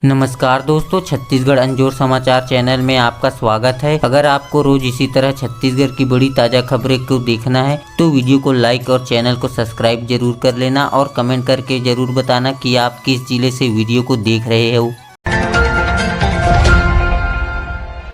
नमस्कार दोस्तों, छत्तीसगढ़ अंजोर समाचार चैनल में आपका स्वागत है। अगर आपको रोज इसी तरह छत्तीसगढ़ की बड़ी ताज़ा खबरें को देखना है तो वीडियो को लाइक और चैनल को सब्सक्राइब जरूर कर लेना और कमेंट करके जरूर बताना कि आप किस जिले से वीडियो को देख रहे हो।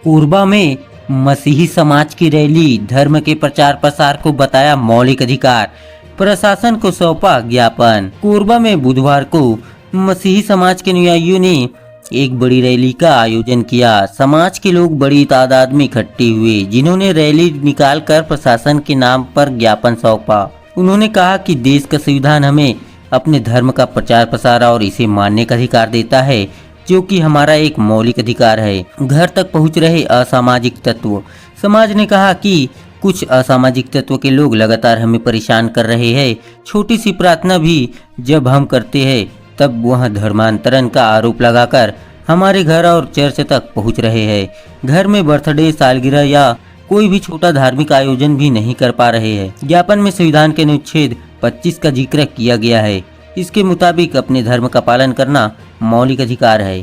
कोरबा में मसीही समाज की रैली, धर्म के प्रचार प्रसार को बताया मौलिक अधिकार, प्रशासन को सौंपा ज्ञापन। कोरबा में बुधवार को मसीही समाज के अनुयायियों ने एक बड़ी रैली का आयोजन किया। समाज के लोग बड़ी तादाद में इकट्ठे हुए, जिन्होंने रैली निकालकर प्रशासन के नाम पर ज्ञापन सौंपा। उन्होंने कहा कि देश का संविधान हमें अपने धर्म का प्रचार प्रसार और इसे मानने का अधिकार देता है, जो कि हमारा एक मौलिक अधिकार है। घर तक पहुंच रहे असामाजिक तत्व। समाज ने कहा कि कुछ असामाजिक तत्व के लोग लगातार हमें परेशान कर रहे हैं। छोटी सी प्रार्थना भी जब हम करते हैं तब वह धर्मांतरण का आरोप लगाकर हमारे घर और चर्च तक पहुंच रहे हैं। घर में बर्थडे, सालगिरह या कोई भी छोटा धार्मिक आयोजन भी नहीं कर पा रहे हैं। ज्ञापन में संविधान के अनुच्छेद 25 का जिक्र किया गया है। इसके मुताबिक अपने धर्म का पालन करना मौलिक अधिकार है।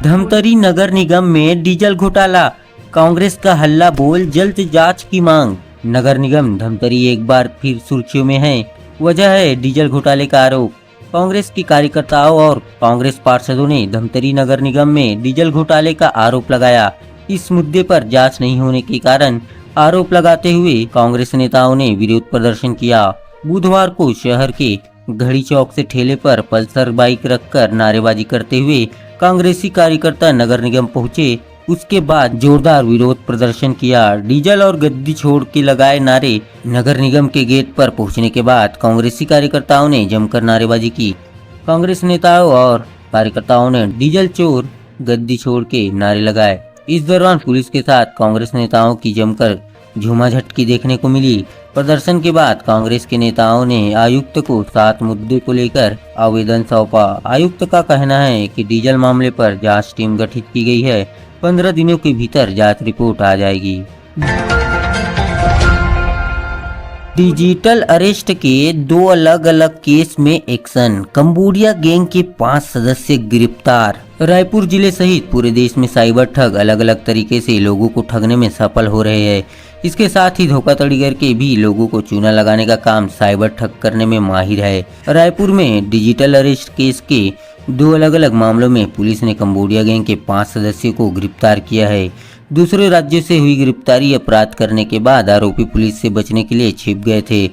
धमतरी नगर निगम में डीजल घोटाला, कांग्रेस का हल्ला बोल, जल्द जांच की मांग। नगर निगम धमतरी एक बार फिर सुर्खियों में है। वजह है डीजल घोटाले का आरोप। कांग्रेस की कार्यकर्ताओं और कांग्रेस पार्षदों ने धमतरी नगर निगम में डीजल घोटाले का आरोप लगाया। इस मुद्दे पर जांच नहीं होने के कारण आरोप लगाते हुए कांग्रेस नेताओं ने विरोध प्रदर्शन किया। बुधवार को शहर के घड़ी चौक से ठेले पर पल्सर बाइक रखकर नारेबाजी करते हुए कांग्रेसी कार्यकर्ता नगर निगम पहुंचे। उसके बाद जोरदार विरोध प्रदर्शन किया। डीजल और गद्दी छोड़ के लगाए नारे। नगर निगम के गेट पर पहुंचने के बाद कांग्रेसी कार्यकर्ताओं ने जमकर नारेबाजी की। कांग्रेस नेताओं और कार्यकर्ताओं ने डीजल चोर, गद्दी छोड़ के नारे लगाए। इस दौरान पुलिस के साथ कांग्रेस नेताओं की जमकर झूमाझटकी देखने को मिली। प्रदर्शन के बाद कांग्रेस के नेताओं ने आयुक्त को 7 मुद्दे को लेकर आवेदन सौंपा। आयुक्त का कहना है कि डीजल मामले पर जांच टीम गठित की गई है। 15 दिनों के भीतर जांच रिपोर्ट आ जाएगी। डिजिटल अरेस्ट के 2 अलग अलग केस में एक्शन, कंबोडिया गैंग के 5 सदस्य गिरफ्तार। रायपुर जिले सहित पूरे देश में साइबर ठग अलग अलग तरीके से लोगों को ठगने में सफल हो रहे हैं। इसके साथ ही धोखाधड़ी करके भी लोगों को चूना लगाने का काम साइबर ठग करने में माहिर है। रायपुर में डिजिटल अरेस्ट केस के 2 अलग अलग मामलों में पुलिस ने कंबोडिया गैंग के 5 सदस्यों को गिरफ्तार किया है। दूसरे राज्यों से हुई गिरफ्तारी अपराध करने के बाद आरोपी पुलिस से बचने के लिए छिप गए थे,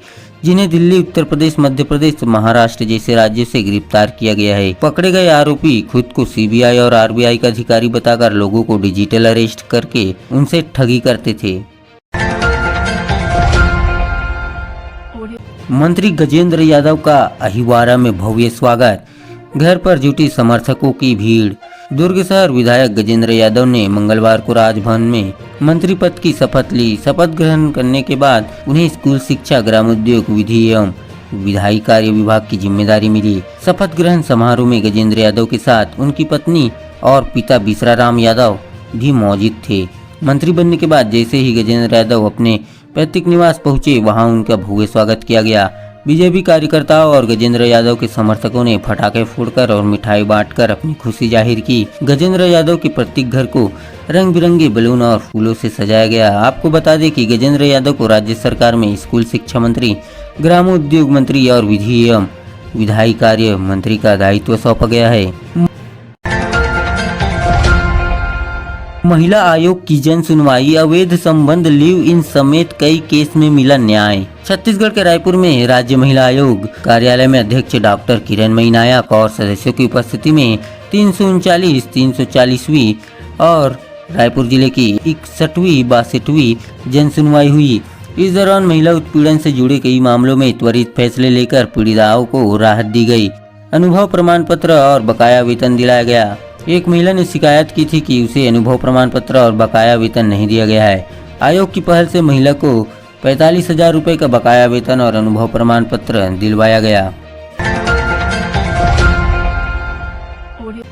जिन्हें दिल्ली, उत्तर प्रदेश, मध्य प्रदेश, महाराष्ट्र जैसे राज्यों से गिरफ्तार किया गया है। पकड़े गए आरोपी खुद को सीबीआई और आरबीआई का अधिकारी बताकर लोगों को डिजिटल अरेस्ट करके उनसे ठगी करते थे। मंत्री गजेंद्र यादव का अहिवारा में भव्य स्वागत, घर पर जुटी समर्थकों की भीड़। दुर्ग शहर विधायक गजेंद्र यादव ने मंगलवार को राजभवन में मंत्री पद की शपथ ली। शपथ ग्रहण करने के बाद उन्हें स्कूल शिक्षा, ग्रामोद्योग, विधि एवं विधायी कार्य विभाग की जिम्मेदारी मिली। शपथ ग्रहण समारोह में गजेंद्र यादव के साथ उनकी पत्नी और पिता बिसराराम यादव भी मौजूद थे। मंत्री बनने के बाद जैसे ही गजेंद्र यादव अपने पैतृक निवास पहुंचे, वहां उनका भव्य स्वागत किया गया। बीजेपी कार्यकर्ताओं और गजेंद्र यादव के समर्थकों ने पटाखे फोड़कर और मिठाई बांटकर अपनी खुशी जाहिर की। गजेंद्र यादव के प्रत्येक घर को रंग बिरंगे बैलून और फूलों से सजाया गया। आपको बता दें कि गजेंद्र यादव को राज्य सरकार में स्कूल शिक्षा मंत्री, ग्रामोद्योग मंत्री और विधि एवं विधायी कार्य मंत्री का दायित्व सौंपा गया है। महिला आयोग की जन सुनवाई, अवैध संबंध, लिव इन समेत कई केस में मिला न्याय। छत्तीसगढ़ के रायपुर में राज्य महिला आयोग कार्यालय में अध्यक्ष डॉक्टर किरणमयी नायक और सदस्यों की उपस्थिति में 339, 340वीं और रायपुर जिले की 61वीं, 62वीं जन सुनवाई हुई। इस दौरान महिला उत्पीड़न से जुड़े कई मामलों में त्वरित फैसले लेकर पीड़िताओं को राहत दी गई। अनुभव प्रमाण पत्र और बकाया वेतन दिलाया गया। एक महिला ने शिकायत की थी कि उसे अनुभव प्रमाण पत्र और बकाया वेतन नहीं दिया गया है। आयोग की पहल से महिला को 45,000 रुपये का बकाया वेतन और अनुभव प्रमाण पत्र दिलवाया गया।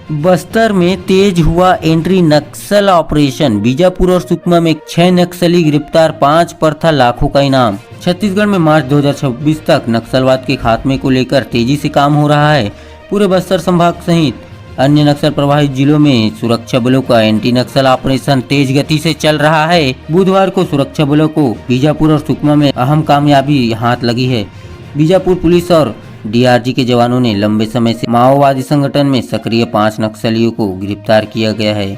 बस्तर में तेज हुआ एंट्री नक्सल ऑपरेशन। बीजापुर और सुकमा में 6 नक्सली गिरफ्तार, 5 पर था लाखों का इनाम। छत्तीसगढ़ में मार्च 2026 तक नक्सलवाद के खात्मे को लेकर तेजी से काम हो रहा है। पूरे बस्तर संभाग सहित अन्य नक्सल प्रभावित जिलों में सुरक्षा बलों का एंटी नक्सल ऑपरेशन तेज गति से चल रहा है। बुधवार को सुरक्षा बलों को बीजापुर और सुकमा में अहम कामयाबी हाथ लगी है। बीजापुर पुलिस और डीआरजी के जवानों ने लंबे समय से माओवादी संगठन में सक्रिय 5 नक्सलियों को गिरफ्तार किया गया है।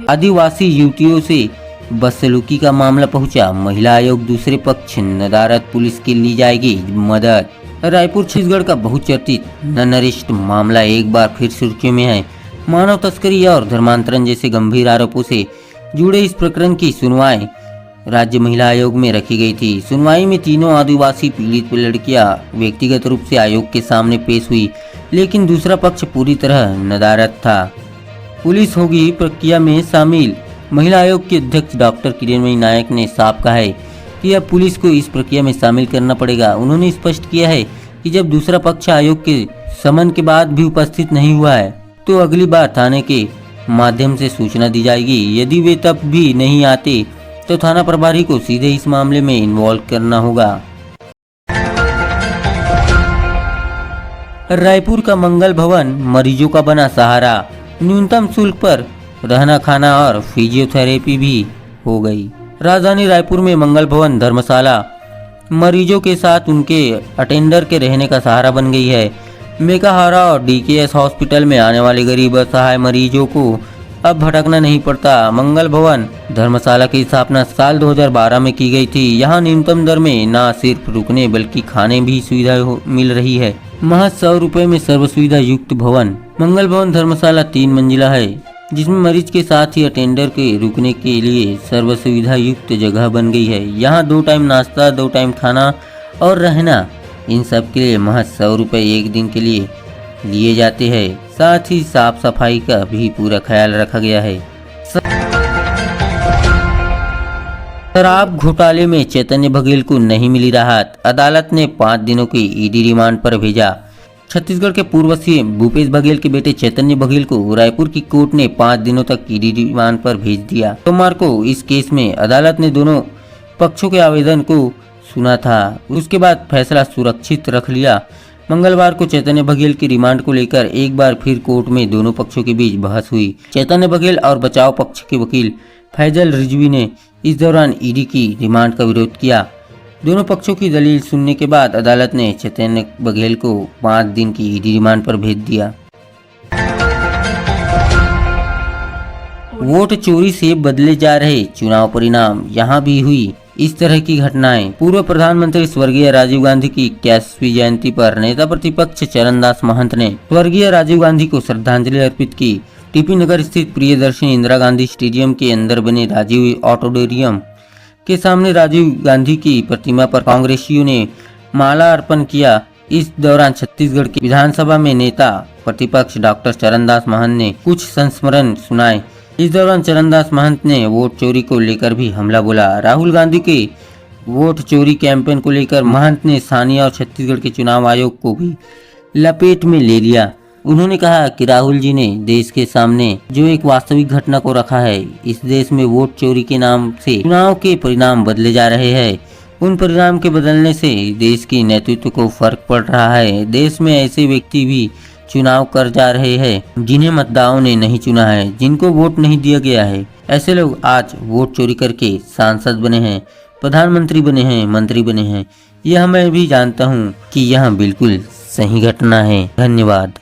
आदिवासी युवतियों से बदसलूकी का मामला पहुंचा, महिला आयोग दूसरे पक्ष, नदारद पुलिस की ली जाएगी मदद। रायपुर छत्तीसगढ़ का बहुचर्चित ननरिस्ट मामला एक बार फिर सुर्खियों में है। मानव तस्करी और धर्मांतरण जैसे गंभीर आरोपों से जुड़े इस प्रकरण की सुनवाई राज्य महिला आयोग में रखी गई थी। सुनवाई में तीनों आदिवासी पीड़ित लड़कियां व्यक्तिगत रूप से आयोग के सामने पेश हुई, लेकिन दूसरा पक्ष पूरी तरह नदारद था। पुलिस होगी प्रक्रिया में शामिल। महिला आयोग के अध्यक्ष डॉक्टर किरणमयी नायक ने साफ कहा है कि अब पुलिस को इस प्रक्रिया में शामिल करना पड़ेगा। उन्होंने स्पष्ट किया है कि जब दूसरा पक्ष आयोग के समन के बाद भी उपस्थित नहीं हुआ है तो अगली बार थाने के माध्यम से सूचना दी जाएगी। यदि वे तब भी नहीं आते तो थाना प्रभारी को सीधे इस मामले में इन्वॉल्व करना होगा। रायपुर का मंगल भवन मरीजों का बना सहारा। न्यूनतम शुल्क पर रहना, खाना और फिजियोथेरेपी भी हो गई। राजधानी रायपुर में मंगल भवन धर्मशाला मरीजों के साथ उनके अटेंडर के रहने का सहारा बन गई है। मेकाहारा और डीकेएस हॉस्पिटल में आने वाले गरीब असहाय मरीजों को अब भटकना नहीं पड़ता। मंगल भवन धर्मशाला की स्थापना साल 2012 में की गई थी। यहाँ न्यूनतम दर में न सिर्फ रुकने बल्कि खाने भी सुविधा मिल रही है। महज 100 रुपए में सर्व सुविधा युक्त भवन मंगल भवन धर्मशाला 3 मंजिला है, जिसमें मरीज के साथ ही अटेंडर के रुकने के लिए सर्व सुविधा युक्त जगह बन गई है। यहाँ 2 टाइम नाश्ता, 2 टाइम खाना और रहना, इन सब के लिए महज 100 रुपए एक दिन के लिए लिए जाते हैं। साथ ही साफ सफाई का भी पूरा ख्याल रखा गया है। शराब घोटाले में चैतन्य बघेल को नहीं मिली राहत। अदालत ने 5 दिनों की ईडी रिमांड पर भेजा। छत्तीसगढ़ के पूर्व सीएम भूपेश बघेल के बेटे चैतन्य बघेल को रायपुर की कोर्ट ने 5 दिनों तक ईडी रिमांड पर भेज दिया। सोमवार को इस केस में अदालत ने दोनों पक्षों के आवेदन को सुना था। उसके बाद फैसला सुरक्षित रख लिया। मंगलवार को चैतन्य बघेल की रिमांड को लेकर एक बार फिर कोर्ट में दोनों पक्षों के बीच बहस हुई। चैतन्य बघेल और बचाव पक्ष के वकील फैजल रिजवी ने इस दौरान ईडी की रिमांड का विरोध किया। दोनों पक्षों की दलील सुनने के बाद अदालत ने चैतन्य बघेल को 5 दिन की ईडी रिमांड पर भेज दिया। वोट चोरी से बदले जा रहे चुनाव परिणाम, यहाँ भी हुई इस तरह की घटनाएं। पूर्व प्रधानमंत्री स्वर्गीय राजीव गांधी की 81वीं जयंती पर नेता प्रतिपक्ष चरणदास महंत ने स्वर्गीय राजीव गांधी को श्रद्धांजलि अर्पित की। टीपी नगर स्थित प्रियदर्शनी इंदिरा गांधी स्टेडियम के अंदर बने राजीव ऑडिटोरियम के सामने राजीव गांधी की प्रतिमा पर कांग्रेसियों ने माला अर्पण किया। इस दौरान छत्तीसगढ़ के विधानसभा में नेता प्रतिपक्ष डॉक्टर चरणदास महंत ने कुछ संस्मरण सुनाए। इस दौरान चरणदास महंत ने वोट चोरी को लेकर भी हमला बोला। राहुल गांधी के वोट चोरी कैंपेन को लेकर महंत ने स्थानीय और छत्तीसगढ़ के चुनाव आयोग को भी लपेट में ले लिया। उन्होंने कहा कि राहुल जी ने देश के सामने जो एक वास्तविक घटना को रखा है, इस देश में वोट चोरी के नाम से चुनाव के परिणाम बदले जा रहे हैं। उन परिणाम के बदलने से देश की नेतृत्व को फर्क पड़ रहा है। देश में ऐसे व्यक्ति भी चुनाव कर जा रहे हैं जिन्हें मतदाताओं ने नहीं चुना है, जिनको वोट नहीं दिया गया है। ऐसे लोग आज वोट चोरी करके सांसद बने हैं, प्रधानमंत्री बने हैं, मंत्री बने हैं। यह मैं भी जानता हूँ कि यह बिल्कुल सही घटना है। धन्यवाद।